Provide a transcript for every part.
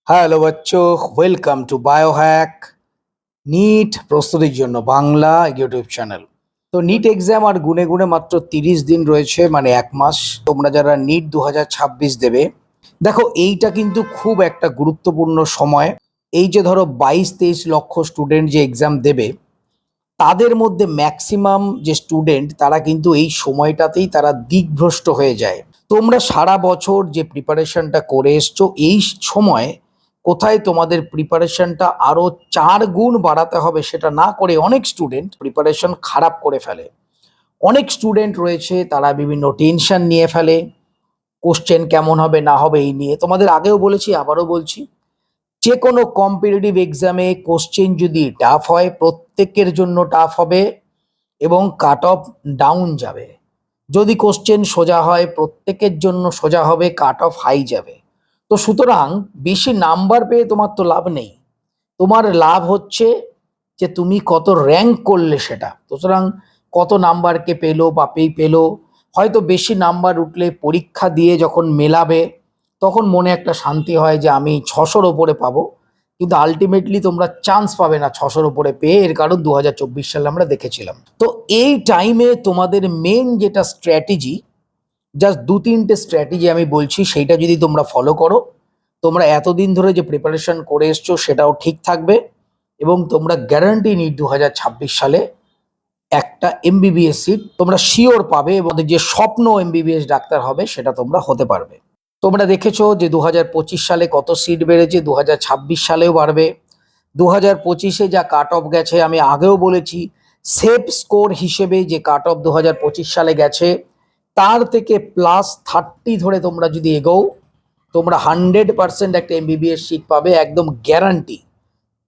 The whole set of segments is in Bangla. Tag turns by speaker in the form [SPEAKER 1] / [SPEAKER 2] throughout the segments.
[SPEAKER 1] হ্যালো বাচ্চো, ওয়েলকাম টু বায়োহ্যাক নিট প্রস্তুতির জন্য বাংলা ইউটিউব চ্যানেল। তো নিট এক্সাম আর গুনে গুনে মাত্র 30 দিন রয়েছে, মানে 1 মাস। তোমরা যারা নিট 2026 দেবে, দেখো এইটা কিন্তু খুব একটা গুরুত্বপূর্ণ সময়। এই যে ধরো 22-23 লক্ষ স্টুডেন্ট যে এক্সাম দেবে, তাদের মধ্যে ম্যাক্সিমাম যে স্টুডেন্ট তারা কিন্তু এই সময়টাতেই তারা দিকভ্রষ্ট হয়ে যায়। তোমরা সারা বছর যে প্রিপারেশনটা করে এসছো, এই সময় কোথায় তোমাদের প্রিপারেশনটা আরো 4 গুণ বাড়াতে হবে সেটা না করে অনেক স্টুডেন্ট প্রিপারেশন খারাপ করে ফেলে। অনেক স্টুডেন্ট রয়েছে তারা বিভিন্ন টেনশন নিয়ে ফেলে, কোশ্চেন কেমন হবে না হবে এই নিয়ে। তোমাদের আগেও বলেছি, আবারও বলছি, যে কোনো কম্পিটিটিভ এক্সামে কোশ্চেন যদি টাফ হয়, প্রত্যেকের জন্য টাফ হবে এবং কাট অফ ডাউন যাবে। যদি কোশ্চেন সোজা হয়, প্রত্যেকের জন্য সোজা হবে, কাট অফ হাই যাবে। তো সুতরাং বেশি নাম্বার পেয়ে তোমার তো লাভ নেই। তোমার লাভ হচ্ছে যে তুমি কত র্যাঙ্ক করলে সেটা। সুতরাং কত নাম্বারকে পেলো বা পেলো, হয়তো বেশি নাম্বার উঠলে পরীক্ষা দিয়ে যখন মেলাবে তখন মনে একটা শান্তি হয় যে আমি 600-র ওপরে পাবো, কিন্তু আলটিমেটলি তোমরা চান্স পাবে না 600-র ওপরে পেয়ে। এর কারণ 2024 সালে আমরা দেখেছিলাম। তো এই টাইমে তোমাদের মেন যেটা স্ট্র্যাটেজি, জাস্ট 2-3টে স্ট্র্যাটেজি আমি বলছি, সেইটা যদি তোমরা ফলো করো, তোমরা এতদিন ধরে যে প্রিপারেশন করে এসছো সেটাও ঠিক থাকবে এবং তোমরা গ্যারান্টি নিট 2026 সালে একটা এমবিবিএস সিট তোমরা শিওর পাবে এবং যে স্বপ্ন এমবিবিএস ডাক্তার হবে সেটা তোমরা হতে পারবে। তোমরা দেখেছো যে 2025 সালে কত সিট বেড়েছে, 2026 সালেও বাড়বে। 2025-এ যা কাট অফ গেছে, আমি আগেও বলেছি, সেফ স্কোর হিসেবে যে কাট অফ 2025 সালে গেছে তার থেকে +30 ধরে তোমরা যদি এগোও, তোমরা 100% একটা এমবিবিএস সিট পাবে, একদম গ্যারান্টি।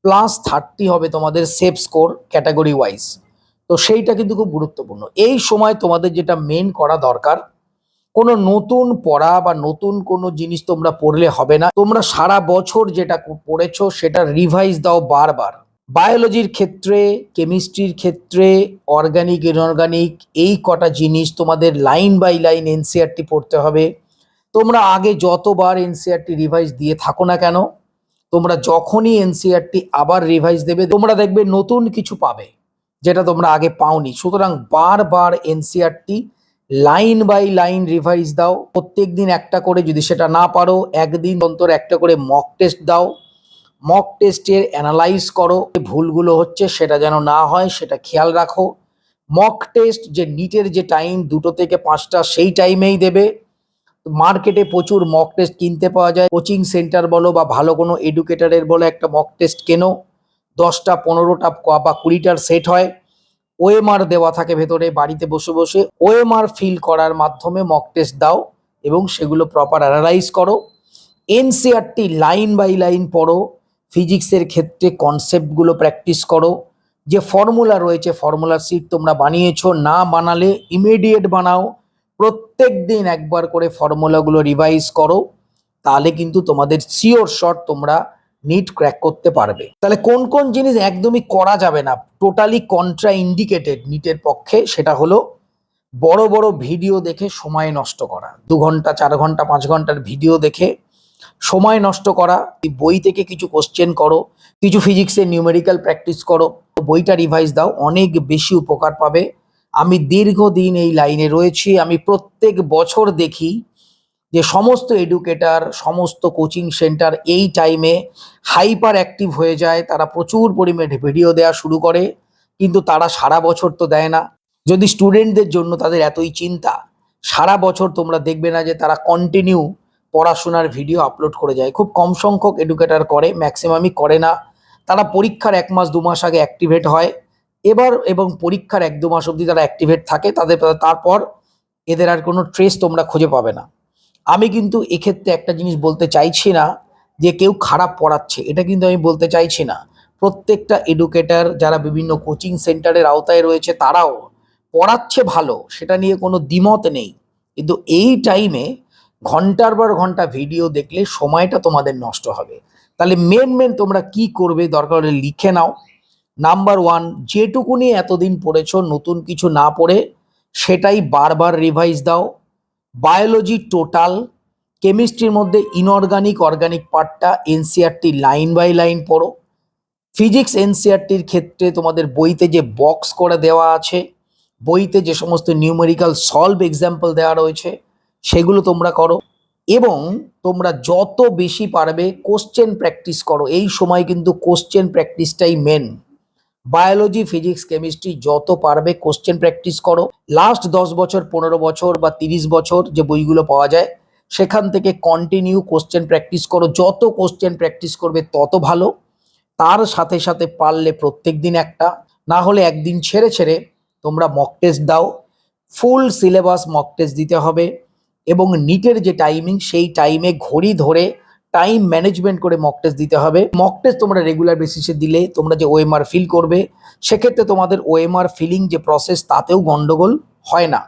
[SPEAKER 1] +30 হবে তোমাদের সেফ স্কোর ক্যাটাগরি ওয়াইজ। তো সেইটা কিন্তু খুব গুরুত্বপূর্ণ। এই সময় তোমাদের যেটা মেন করা দরকার, কোনো নতুন পড়া বা নতুন কোনো জিনিস তোমরা পড়লে হবে না। তোমরা সারা বছর যেটা পড়েছো সেটা রিভাইজ দাও বারবার। বায়োলজির ক্ষেত্রে, কেমিস্ট্রির ক্ষেত্রে, অর্গানিক ইনঅর্গানিক, এই কটা জিনিস তোমাদের লাইন বাই লাইন এনসিআরটি পড়তে হবে। তোমরা আগে যতবার এনসিআরটি রিভাইজ দিয়ে থাকো না কেন, তোমরা যখনই এনসিআরটি আবার রিভাইজ দেবে, তোমরা দেখবে নতুন কিছু পাবে যেটা তোমরা আগে পাওনি। সুতরাং বারবার NCERT line by line revise দাও। প্রত্যেকদিন একটা করে, যদি সেটা না পারো একদিন অন্তর একটা করে মক টেস্ট দাও। মক টেস্টের অ্যানালাইজ করো, ভুলগুলো হচ্ছে সেটা যেন না হয় সেটা খেয়াল রাখো। মক টেস্ট যে নিটের যে টাইম 2টো থেকে 5টা, সেই টাইমেই দেবে। মার্কেটে প্রচুর মক টেস্ট কিনতে পাওয়া যায়, কোচিং সেন্টার বলো বা ভালো কোনো এডুকেটারের বলো, একটা মক টেস্ট কেনো, 10টা 15টা বা 20টার সেট হয়, ওএমআর দেওয়া থাকে ভেতরে। বাড়িতে বসে বসে ওএমআর ফিল করার মাধ্যমে মক টেস্ট দাও এবং সেগুলো প্রপার অ্যানালাইজ করো। এনসিআরটি লাইন বাই লাইন পড়ো। ফিজিক্সের ক্ষেত্রে কনসেপ্টগুলো প্র্যাকটিস করো। যে ফর্মুলা রয়েছে, ফর্মুলা সিট তোমরা বানিয়েছো, না বানালে ইমিডিয়েট বানাও। প্রত্যেক দিন একবার করে ফর্মুলাগুলো রিভাইজ করো, তাহলে কিন্তু তোমাদের সিওর শট তোমরা নিট ক্র্যাক করতে পারবে। তাহলে কোন কোন জিনিস একদমই করা যাবে না, টোটালি কন্ট্রা ইন্ডিকেটেড নিটের পক্ষে, সেটা হলো বড় বড় ভিডিও দেখে সময় নষ্ট করা। 2 ঘন্টা 4 ঘন্টা 5 ঘন্টার ভিডিও দেখে সময় নষ্ট করা। বই থেকে কিছু কোশ্চেন করো, কিছু ফিজিক্সের নিউমেরিক্যাল প্র্যাকটিস করো, বইটা রিভাইজ দাও, অনেক বেশি উপকার পাবে। আমি দীর্ঘদিন এই লাইনে রয়েছি, আমি প্রত্যেক বছর দেখি যে সমস্ত এডুকেটার, সমস্ত কোচিং সেন্টার এই টাইমে হাইপার অ্যাক্টিভ হয়ে যায়। তারা প্রচুর পরিমাণে ভিডিও দেওয়া শুরু করে, কিন্তু তারা সারা বছর তো দেয় না। যদি স্টুডেন্টদের জন্য তাদের এতই চিন্তা, সারা বছর তোমরা দেখবে না যে তারা কন্টিনিউ পড়াশোনার ভিডিও আপলোড করে যায়। খুব কম সংখ্যক এডুকেটার করে, ম্যাক্সিমামই করে না। তারা পরীক্ষার 1 মাস 2 মাস আগে অ্যাক্টিভেট হয় এবার, এবং পরীক্ষার 1-2 মাস অবধি তারা অ্যাক্টিভেট থাকে। তারপর এদের আর কোনো ট্রেস তোমরা খুঁজে পাবে না। আমি কিন্তু এক্ষেত্রে একটা জিনিস বলতে চাইছি না যে কেউ খারাপ পড়াচ্ছে, এটা কিন্তু আমি বলতে চাইছি না। প্রত্যেকটা এডুকেটার যারা বিভিন্ন কোচিং সেন্টারের আওতায় রয়েছে তারাও পড়াচ্ছে ভালো, সেটা নিয়ে কোনো দ্বিমত নেই। কিন্তু এই টাইমে ঘন্টার পর ঘন্টা ভিডিও দেখলে সময়টা তোমাদের নষ্ট হবে। তাহলে মেন তোমরা কি করবে, দরকার হলে লিখে নাও। নাম্বার 1, যেটুকুনি এতদিন পড়েছো নতুন কিছু না পড়ে সেটাই বারবার রিভাইজ দাও। বায়োলজি টোটাল কেমিস্ট্রির মধ্যে ইনঅর্গানিক অর্গানিক পার্টটা এনসিইআরটি লাইন বাই লাইন পড়ো। ফিজিক্স এনসিইআরটির ক্ষেত্রে তোমাদের বইতে যে বক্স করে দেওয়া আছে, বইতে যে সমস্ত নিউমেরিক্যাল সলভ এক্সাম্পল দেওয়া রয়েছে সেগুলো তোমরা করো, এবং তোমরা যত বেশি পারবে কোশ্চেন প্র্যাকটিস করো। এই সময় কিন্তু কোশ্চেন প্র্যাকটিসটাই মেন। বায়োলজি, ফিজিক্স, কেমিস্ট্রি যত পারবে কোশ্চেন প্র্যাকটিস করো। লাস্ট 10 বছর, 15 বছর বা 30 বছর যে বইগুলো পাওয়া যায় সেখান থেকে কন্টিনিউ কোশ্চেন প্র্যাকটিস করো। যত কোশ্চেন প্র্যাকটিস করবে তত ভালো। তার সাথে সাথে পারলে প্রত্যেক দিন একটা, না হলে একদিন ছেড়ে ছেড়ে তোমরা মক টেস্ট দাও। ফুল সিলেবাস মক টেস্ট দিতে হবে, এবং নিটের যে টাইমিং সেই টাইমে ঘড়ি ধরে টাইম ম্যানেজমেন্ট করে মক টেস্ট দিতে হবে। মক টেস্ট তোমরা রেগুলার বেসিসে দিলে তোমরা যে ওএমআর ফিল করবে, সেক্ষেত্রে তোমাদের ওএমআর ফিলিং যে প্রসেস তাতেও গন্ডগোল হয় না।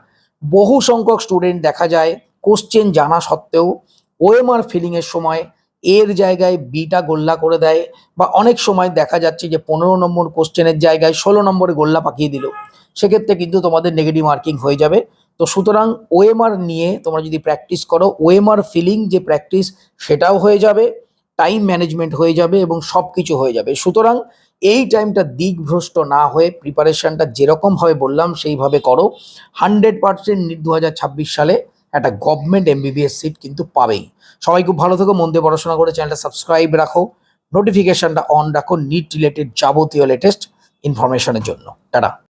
[SPEAKER 1] বহু সংখ্যক স্টুডেন্ট দেখা যায় কোশ্চেন জানা সত্ত্বেও ওএমআর ফিলিংয়ের সময় এর জায়গায় বিটা গোল্লা করে দেয়, বা অনেক সময় দেখা যাচ্ছে যে 15 নম্বর কোশ্চেনের জায়গায় 16 নম্বরে গোল্লা পাকিয়ে দিল। সেক্ষেত্রে কিন্তু তোমাদের নেগেটিভ মার্কিং হয়ে যাবে। তো সুতরাং ওএমআর নিয়ে তোমরা যদি প্র্যাকটিস করো, ওএমআর ফিলিং যে প্র্যাকটিস সেটাও হয়ে যাবে, টাইম ম্যানেজমেন্ট হয়ে যাবে, এবং সব কিছু হয়ে যাবে। সুতরাং এই টাইমটা দিকভ্রষ্ট না হয়ে প্রিপারেশনটা যেরকমভাবে বললাম সেইভাবে করো। 100% নিট 2026 সালে একটা গভর্নমেন্ট এমবিবিএস সিট কিন্তু পাবেই। সবাই খুব ভালো থেকো, মন দিয়ে পড়াশোনা করে চ্যানেলটা সাবস্ক্রাইব রাখো, নোটিফিকেশনটা অন রাখো নিট রিলেটেড যাবতীয় লেটেস্ট ইনফরমেশনের জন্য। টাটা।